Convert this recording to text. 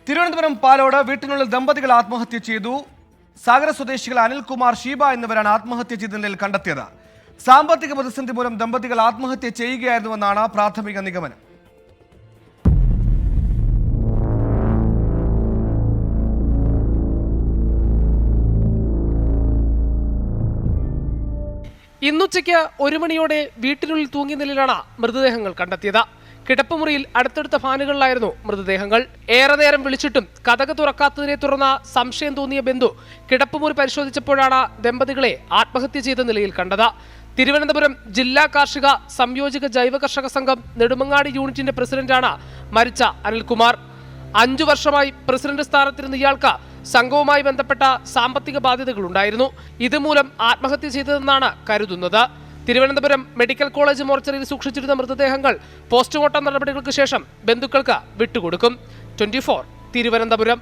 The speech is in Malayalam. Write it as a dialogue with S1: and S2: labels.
S1: തിരുവനന്തപുരം പാലോട് വീട്ടിനുള്ളിൽ ദമ്പതികൾ ആത്മഹത്യ ചെയ്തു. സാഗര സ്വദേശികൾ അനിൽകുമാർ, ഷീബ എന്നിവരാണ് ആത്മഹത്യ ചെയ്ത നിലയിൽ കണ്ടെത്തിയത്. സാമ്പത്തിക പ്രതിസന്ധി മൂലം ദമ്പതികൾ ആത്മഹത്യ ചെയ്യുകയായിരുന്നുവെന്നാണ് പ്രാഥമിക നിഗമനം.
S2: ഇന്നുച്ചയ്ക്ക് 1 മണിയോടെ വീട്ടിനുള്ളിൽ തൂങ്ങിയ നിലയിലാണ് മൃതദേഹങ്ങൾ കണ്ടെത്തിയത്. കിടപ്പുമുറിയിൽ അടുത്തടുത്ത ഫാനുകളിലായിരുന്നു മൃതദേഹങ്ങൾ. ഏറെ നേരം വിളിച്ചിട്ടും കതക് തുറക്കാത്തതിനെ തുടർന്ന് സംശയം തോന്നിയ ബന്ധു കിടപ്പുമുറി പരിശോധിച്ചപ്പോഴാണ് ദമ്പതികളെ ആത്മഹത്യ ചെയ്ത നിലയിൽ കണ്ടത്. തിരുവനന്തപുരം ജില്ലാ കാർഷിക സംയോജിത ജൈവ കർഷക സംഘം നെടുമങ്ങാടി യൂണിറ്റിന്റെ പ്രസിഡന്റാണ് മരിച്ച അനിൽകുമാർ. 5 വർഷമായി പ്രസിഡന്റ് സ്ഥാനത്തിരുന്ന ഇയാൾക്ക് സംഘവുമായി ബന്ധപ്പെട്ട സാമ്പത്തിക ബാധ്യതകളുണ്ടായിരുന്നു. ഇതുമൂലം ആത്മഹത്യ ചെയ്തതെന്നാണ് കരുതുന്നത്. തിരുവനന്തപുരം മെഡിക്കൽ കോളേജ് മോർച്ചറിയിൽ സൂക്ഷിച്ചിരുന്ന മൃതദേഹങ്ങൾ പോസ്റ്റ്മോർട്ടം നടപടികൾക്ക് ശേഷം ബന്ധുക്കൾക്ക് വിട്ടുകൊടുക്കും. 24 തിരുവനന്തപുരം.